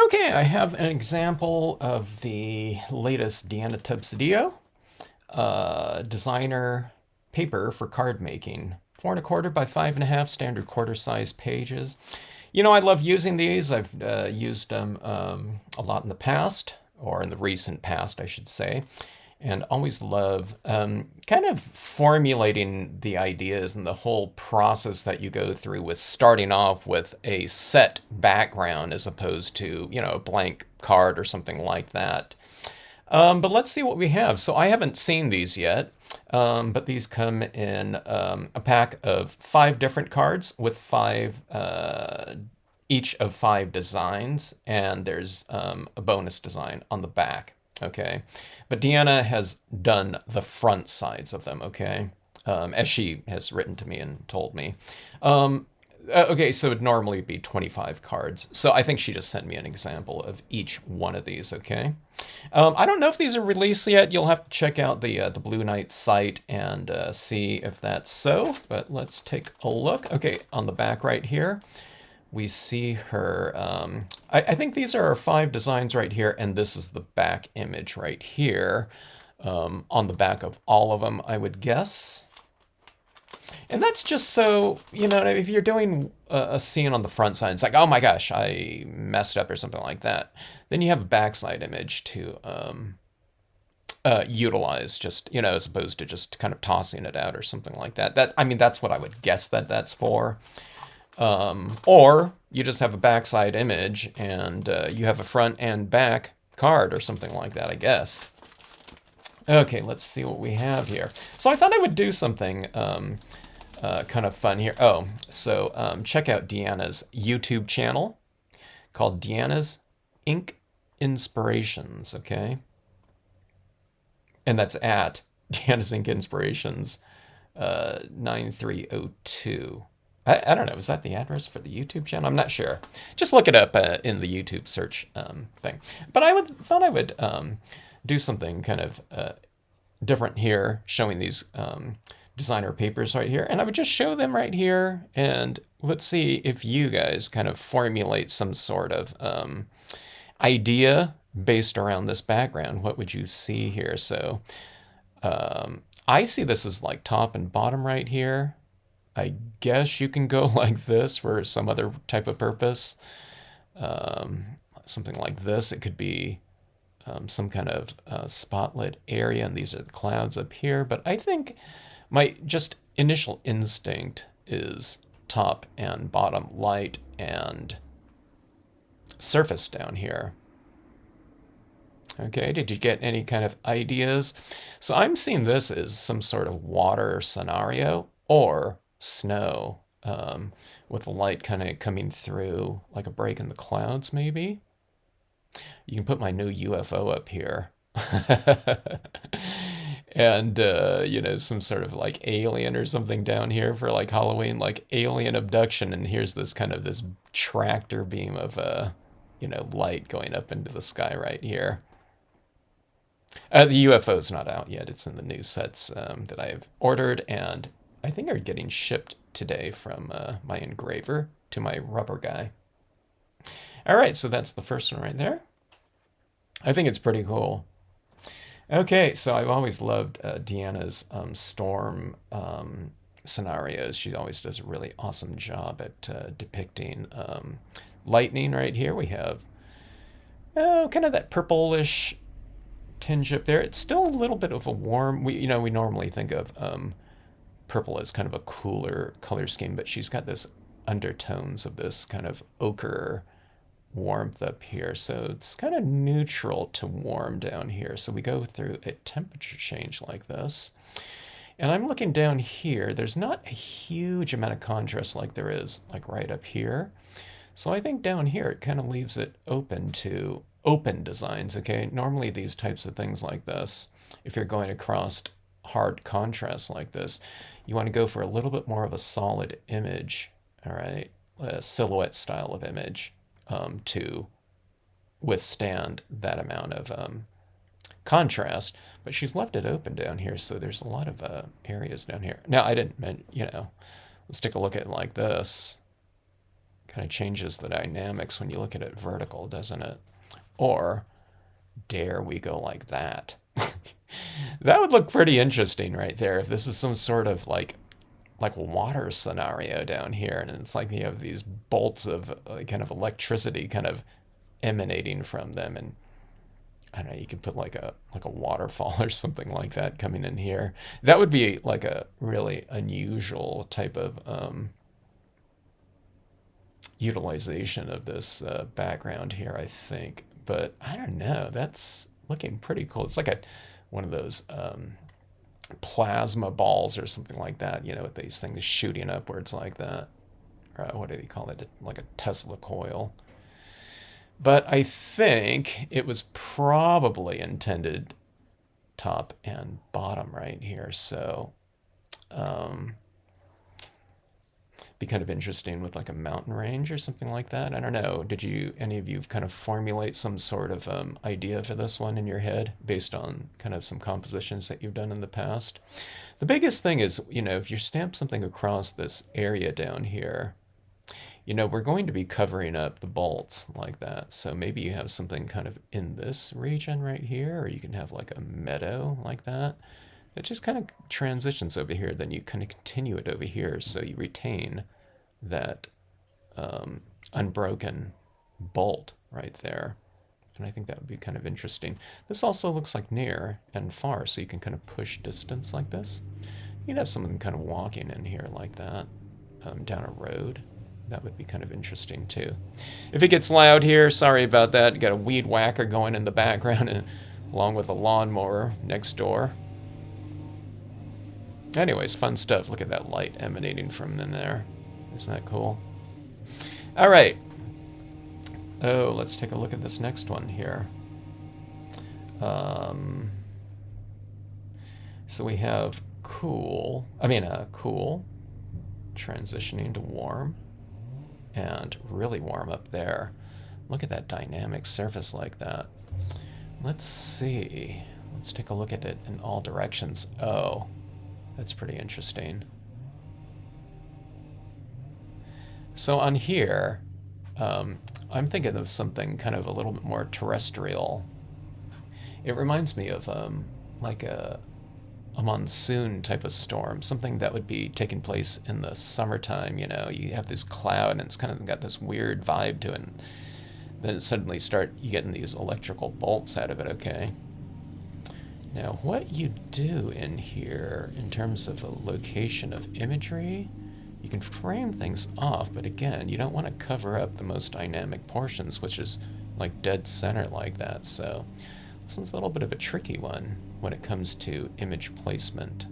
Okay, I have an example of the latest Deanna Tubb-Sedillo designer paper for card making. 4 1/4 by 5 1/2 standard quarter size pages. You know, I love using these. I've used them a lot in the past, or in the recent past, I should say, and always love kind of formulating the ideas and the whole process that you go through with starting off with a set background as opposed to, a blank card or something like that. But let's see what we have. So I haven't seen these yet, but these come in a pack of 5 different cards with each of 5 designs, and there's a bonus design on the back. Okay, but Deanna has done the front sides of them. Okay, as she has written to me and told me. Okay, so it'd normally be 25 cards. So I think she just sent me an example of each one of these, okay? I don't know if these are released yet. You'll have to check out the Blue Knight site and see if that's so. But let's take a look. Okay, on the back right here, we see her. I think these are our 5 designs right here, and this is the back image right here on the back of all of them, I would guess. And that's just so, if you're doing a scene on the front side, it's like, oh my gosh, I messed up or something like that. Then you have a backside image to utilize, just, as opposed to just kind of tossing it out or something like that. I mean, that's what I would guess that that's for. Or you just have a backside image and you have a front and back card or something like that, I guess. Okay, let's see what we have here. So I thought I would do something kind of fun here. Oh, so check out Deanna's YouTube channel called Deanna's Ink Inspirations, okay? And that's at Deanna's Ink Inspirations 9302. I don't know, is that the address for the YouTube channel? I'm not sure. Just look it up in the YouTube search thing. But thought I would do something kind of different here, showing these designer papers right here. And I would just show them right here, and let's see if you guys kind of formulate some sort of idea based around this background. What would you see here? So I see this as like top and bottom right here. I guess you can go like this for some other type of purpose. Something like this. It could be some kind of spotlit area, and these are the clouds up here. But I think my just initial instinct is top and bottom light and surface down here. Okay, did you get any kind of ideas? So I'm seeing this as some sort of water scenario or snow with the light kind of coming through like a break in the clouds, maybe. You can put my new UFO up here. And, some sort of like alien or something down here for like Halloween, like alien abduction. And here's this tractor beam of, light going up into the sky right here. The UFO's not out yet. It's in the new sets that I've ordered, and I think are getting shipped today from my engraver to my rubber guy. All right, so that's the first one right there. I think it's pretty cool. Okay, so I've always loved Deanna's storm scenarios. She always does a really awesome job at depicting lightning right here. We have kind of that purplish tinge up there. It's still a little bit of a warm. We normally think of purple as kind of a cooler color scheme, but she's got this undertones of this kind of ochre warmth up here. So it's kind of neutral to warm down here. So we go through a temperature change like this. And I'm looking down here. There's not a huge amount of contrast like there is like right up here. So I think down here it kind of leaves it open to open designs, okay? Normally these types of things like this, if you're going across hard contrast like this, you want to go for a little bit more of a solid image, all right? A silhouette style of image to withstand that amount of contrast. But she's left it open down here, so there's a lot of areas down here. Now, I didn't, let's take a look at it like this. Kind of changes the dynamics when you look at it vertical, doesn't it? Or dare we go like that? That would look pretty interesting right there. If this is some sort of like water scenario down here, and it's like you have these bolts of kind of electricity kind of emanating from them, and I don't know, you could put like a waterfall or something like that coming in here. That would be like a really unusual type of utilization of this background here, I think. But I don't know. That's looking pretty cool. It's like a one of those plasma balls or something like that. You know, with these things shooting upwards like that. What do they call it? Like a Tesla coil. But I think it was probably intended top and bottom right here. So be kind of interesting with like a mountain range or something like that. I don't know. Did you, any of you, kind of formulate some sort of idea for this one in your head based on kind of some compositions that you've done in the past? The biggest thing is, you know, if you stamp something across this area down here, you know, we're going to be covering up the bolts like that. So maybe you have something kind of in this region right here, or you can have like a meadow like that. It just kind of transitions over here. Then you kind of continue it over here, so you retain that unbroken bolt right there. And I think that would be kind of interesting. This also looks like near and far, so you can kind of push distance like this. You'd have someone kind of walking in here like that down a road. That would be kind of interesting too. If it gets loud here, sorry about that. You got a weed whacker going in the background along with a lawnmower next door. Anyways, fun stuff. Look at that light emanating from in there. Isn't that cool? All right. Oh, let's take a look at this next one here. So we have cool, cool, transitioning to warm, and really warm up there. Look at that dynamic surface like that. Let's see. Let's take a look at it in all directions. Oh, that's pretty interesting. So on here, I'm thinking of something kind of a little bit more terrestrial. It reminds me of like a monsoon type of storm, something that would be taking place in the summertime. You know, you have this cloud and it's kind of got this weird vibe to it. And then it suddenly you getting these electrical bolts out of it, okay? Now, what you do in here in terms of a location of imagery, you can frame things off, but again, you don't want to cover up the most dynamic portions, which is like dead center like that. So this one's a little bit of a tricky one when it comes to image placement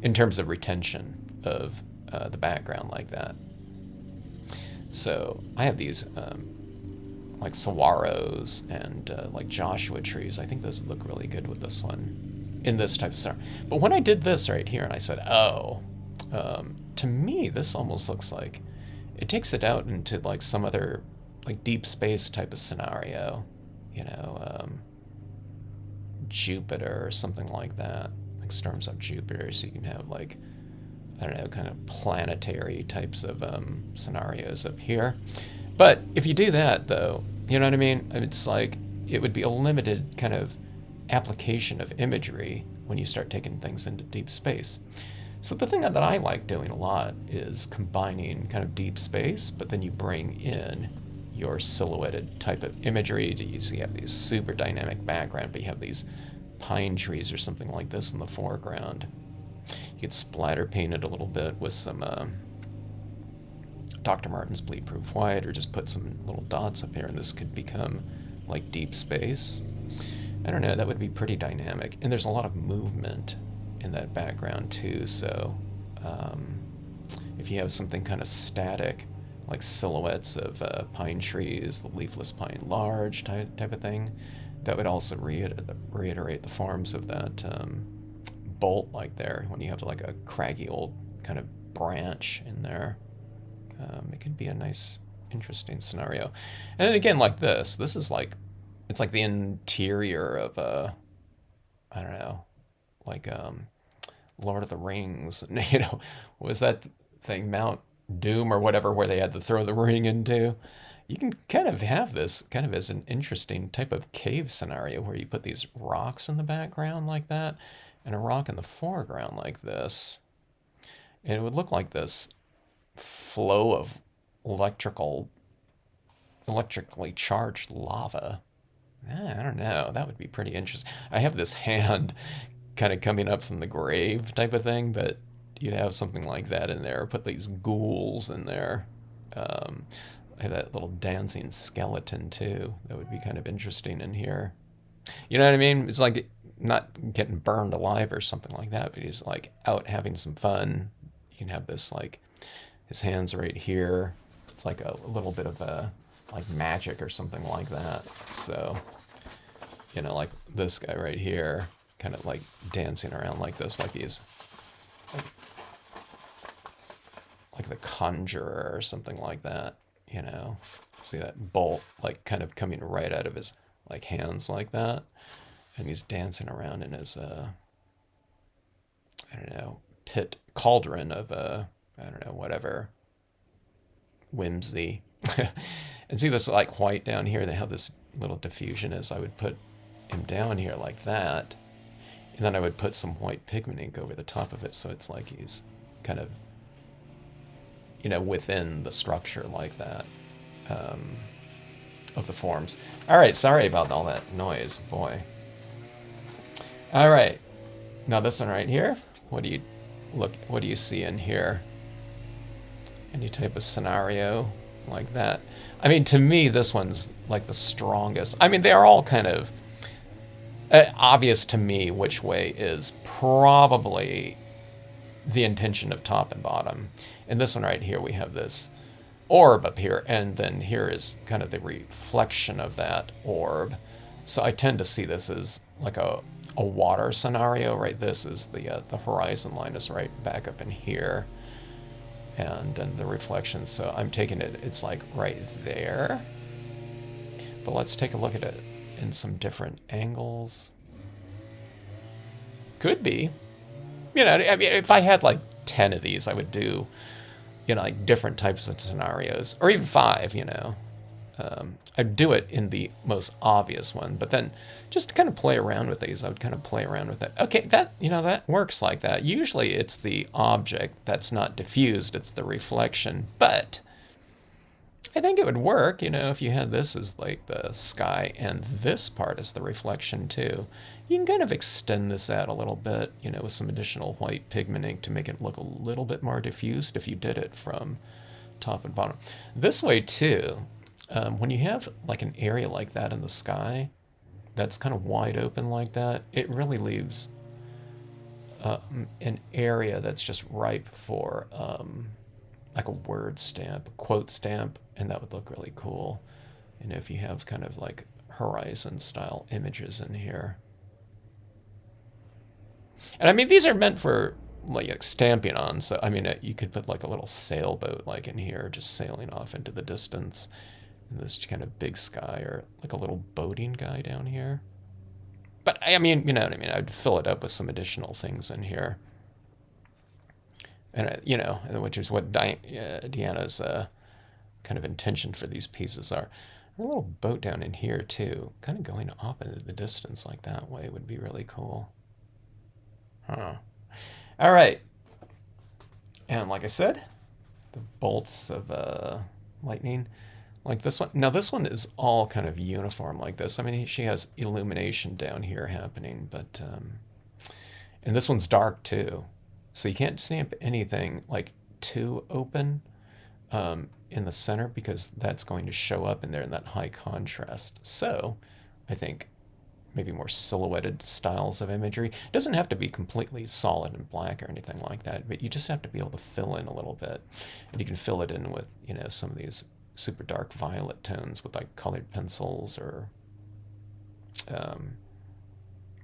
in terms of retention of the background like that. So I have these like saguaros and like Joshua trees. I think those look really good with this one in this type of style. But when I did this right here and I said, oh, to me, this almost looks like it takes it out into like some other like deep space type of scenario, you know, Jupiter or something like that, like storms up Jupiter, so you can have like, I don't know, kind of planetary types of scenarios up here. But if you do that, though, you know what I mean? It's like it would be a limited kind of application of imagery when you start taking things into deep space. So the thing that I like doing a lot is combining kind of deep space, but then you bring in your silhouetted type of imagery. So you have these super dynamic background, but you have these pine trees or something like this in the foreground. You could splatter paint it a little bit with some Dr. Martin's Bleed Proof White, or just put some little dots up here, and this could become like deep space. I don't know, that would be pretty dynamic. And there's a lot of movement in that background too, so if you have something kind of static, like silhouettes of pine trees, the leafless pine large type of thing, that would also reiterate the forms of that bolt like there, when you have like a craggy old kind of branch in there. It could be a nice, interesting scenario. And then again, like this is like, it's like the interior of I don't know, like Lord of the Rings. You know, what was that thing? Doom or whatever, where they had to throw the ring into. You can kind of have this kind of as an interesting type of cave scenario where you put these rocks in the background like that and a rock in the foreground like this. And it would look like this flow of electrical, electrically charged lava. I don't know. That would be pretty interesting. I have this hand kind of coming up from the grave type of thing, but you'd have something like that in there. Put these ghouls in there. Um, I have that little dancing skeleton too. That would be kind of interesting in here. You know what I mean? It's like not getting burned alive or something like that, but he's like out having some fun. You can have this like his hands right here. It's like a little bit of a like magic or something like that. So, like this guy right here, kind of like dancing around like this, like he's like, like the conjurer or something like that. See that bolt like kind of coming right out of his like hands like that, and he's dancing around in his I don't know, pit cauldron of I don't know, whatever whimsy. And see this like white down here, they have this little diffusion is. I would put him down here like that, and then I would put some white pigment ink over the top of it so it's like he's kind of, within the structure like that, of the forms. All right, sorry about all that noise, boy. All right, now this one right here, what do you see in here? Any type of scenario like that? I mean, to me, this one's like the strongest. I mean, they are all kind of obvious to me which way is probably the intention of top and bottom. And this one right here, we have this orb up here, and then here is kind of the reflection of that orb. So I tend to see this as like a water scenario, right? This is the horizon line is right back up in here, and the reflection. So I'm taking it's like right there. But let's take a look at it in some different angles. Could be. I mean, if I had like 10 of these, I would do, like different types of scenarios, or even 5, I'd do it in the most obvious one, but then just to kind of play around with these, I would kind of play around with that. Okay, that works like that. Usually it's the object that's not diffused, it's the reflection, but I think it would work, if you had this as like the sky and this part is the reflection too. You can kind of extend this out a little bit, with some additional white pigment ink to make it look a little bit more diffused if you did it from top and bottom. This way too, when you have like an area like that in the sky that's kind of wide open like that, it really leaves an area that's just ripe for like a word stamp, a quote stamp, and that would look really cool. If you have kind of like horizon style images in here. And I mean, these are meant for like stamping on. So, I mean, you could put like a little sailboat like in here, just sailing off into the distance. And this kind of big sky, or like a little boating guy down here. But I mean, you know what I mean? I'd fill it up with some additional things in here. And, which is what Deanna's kind of intention for these pieces are. A little boat down in here, too. Kind of going off into the distance like that way would be really cool. Huh. All right. And like I said, the bolts of lightning, like this one. Now this one is all kind of uniform like this. I mean, she has illumination down here happening, but and this one's dark too, so you can't stamp anything like too open in the center because that's going to show up in there in that high contrast. So I think maybe more silhouetted styles of imagery. It doesn't have to be completely solid and black or anything like that, but you just have to be able to fill in a little bit. And you can fill it in with, some of these super dark violet tones with like colored pencils or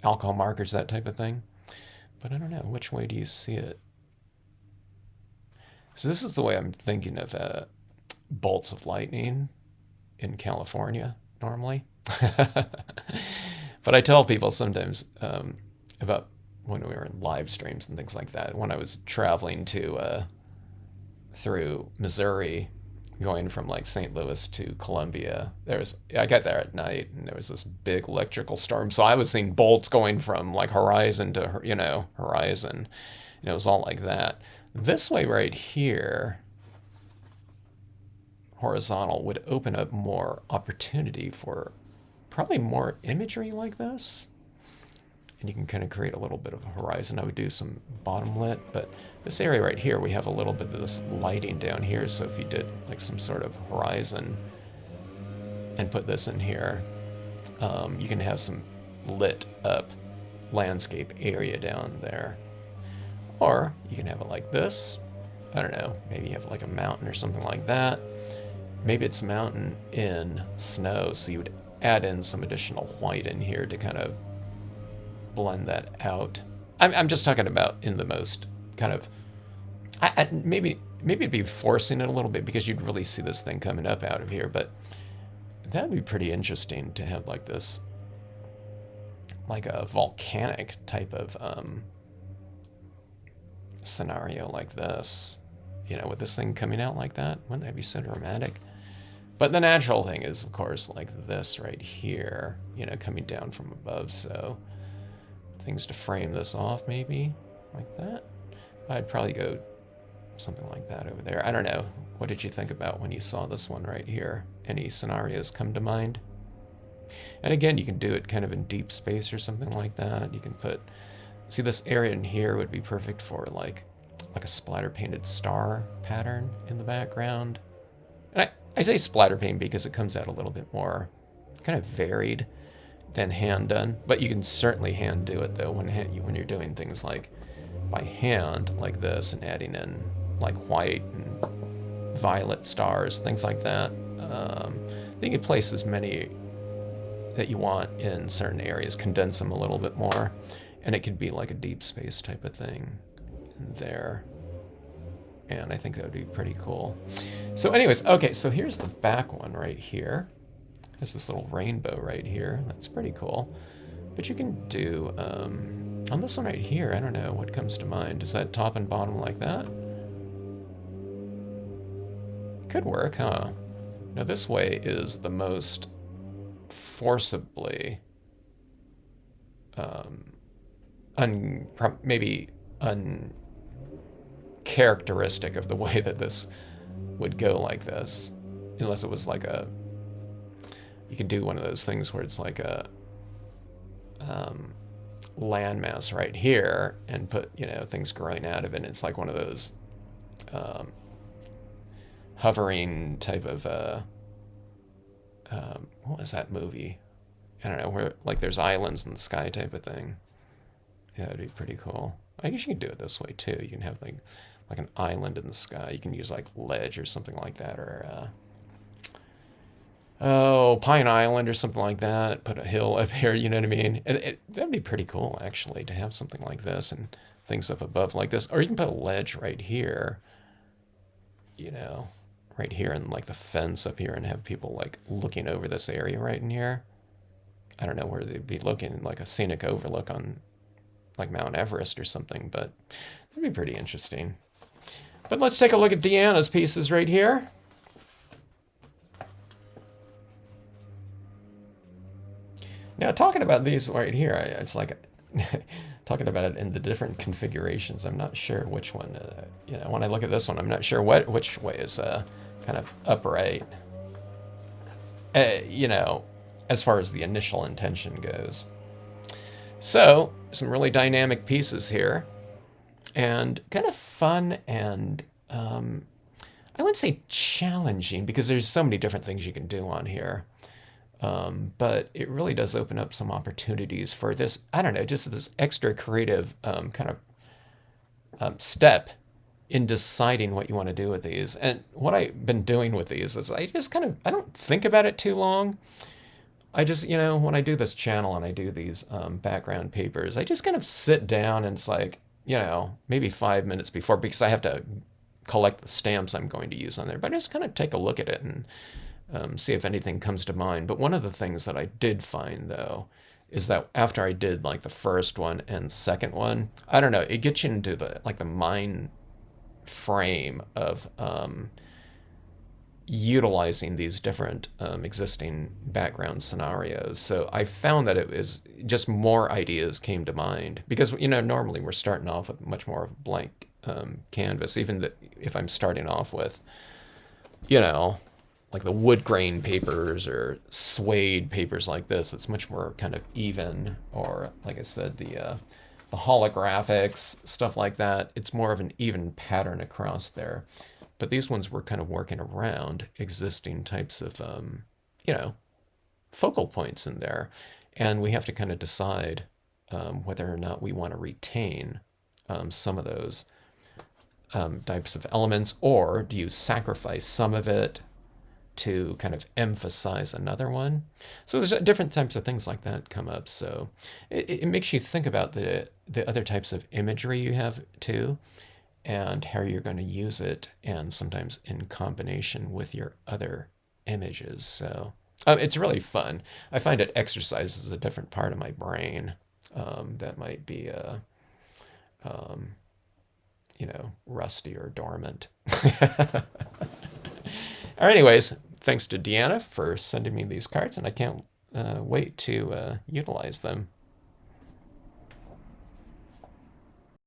alcohol markers, that type of thing. But I don't know, which way do you see it? So this is the way I'm thinking of bolts of lightning in California normally. But I tell people sometimes about when we were in live streams and things like that, when I was traveling to through Missouri, going from like St. Louis to Columbia. I got there at night, and there was this big electrical storm. So I was seeing bolts going from like horizon to horizon. And it was all like that. This way right here, horizontal, would open up more opportunity for probably more imagery like this. And you can kind of create a little bit of a horizon. I would do some bottom lit, but this area right here, we have a little bit of this lighting down here. So if you did like some sort of horizon and put this in here, you can have some lit up landscape area down there. Or you can have it like this. I don't know, maybe you have like a mountain or something like that. Maybe it's mountain in snow, so you would add in some additional white in here to kind of blend that out. I'm just talking about in the most kind of, maybe it'd be forcing it a little bit because you'd really see this thing coming up out of here, but that'd be pretty interesting to have like this, like a volcanic type of scenario like this, with this thing coming out like that. Wouldn't that be so dramatic? But the natural thing is, of course, like this right here, coming down from above. So things to frame this off, maybe like that. I'd probably go something like that over there. I don't know. What did you think about when you saw this one right here? Any scenarios come to mind? And again, you can do it kind of in deep space or something like that. You can put, see, this area in here would be perfect for like a splatter painted star pattern in the background. And I say splatter paint because it comes out a little bit more kind of varied than hand done, but you can certainly hand do it though when you're doing things like by hand like this and adding in like white and violet stars, things like that. You can place as many that you want in certain areas, condense them a little bit more, and it could be like a deep space type of thing in there. And I think that would be pretty cool. So anyways, okay, so here's the back one right here. There's this little rainbow right here. That's pretty cool. But you can do, on this one right here, I don't know what comes to mind. Is that top and bottom like that? Could work, huh? Now this way is the most forcibly, maybe uncharacteristic of the way that this would go like this. Unless it was like you can do one of those things where it's like a landmass right here and put, things growing out of it. And it's like one of those hovering type of, what was that movie? I don't know, where like there's islands in the sky type of thing. Yeah, it'd be pretty cool. I guess you can do it this way too. You can have like an island in the sky. You can use like ledge or something like that, or Pine Island or something like that. Put a hill up here, you know what I mean? That'd be pretty cool, actually, to have something like this and things up above like this. Or you can put a ledge right here, right here and like the fence up here and have people like looking over this area right in here. I don't know where they'd be looking, like a scenic overlook on like Mount Everest or something, but that'd be pretty interesting. But let's take a look at Deanna's pieces right here. Now, talking about these right here, it's like talking about it in the different configurations. I'm not sure which one, when I look at this one, I'm not sure which way is kind of upright, as far as the initial intention goes. So, some really dynamic pieces here, and kind of fun and, I wouldn't say challenging, because there's so many different things you can do on here. But it really does open up some opportunities for this, I don't know, just this extra creative kind of step in deciding what you want to do with these. And what I've been doing with these is I don't think about it too long. I just, when I do this channel and I do these background papers, I just kind of sit down and it's like, maybe 5 minutes before, because I have to collect the stamps I'm going to use on there. But I just kind of take a look at it and see if anything comes to mind. But one of the things that I did find, though, is that after I did like the first one and second one, I don't know, it gets you into the mind frame of utilizing these different existing background scenarios. So I found that it was just more ideas came to mind because normally we're starting off with much more of a blank canvas. Even if I'm starting off with you know like the wood grain papers or suede papers like this, it's much more kind of even. Or like I said, the holographics stuff like that. It's more of an even pattern across there. But these ones were kind of working around existing types of, you know, focal points in there. And we have to kind of decide whether or not we want to retain some of those types of elements, or do you sacrifice some of it to kind of emphasize another one? So there's different types of things like that come up. So it makes you think about the other types of imagery you have too, and how you're going to use it, and sometimes in combination with your other images. So it's really fun. I find it exercises a different part of my brain that might be, rusty or dormant. Or anyways, thanks to Deanna for sending me these cards, and I can't wait to utilize them.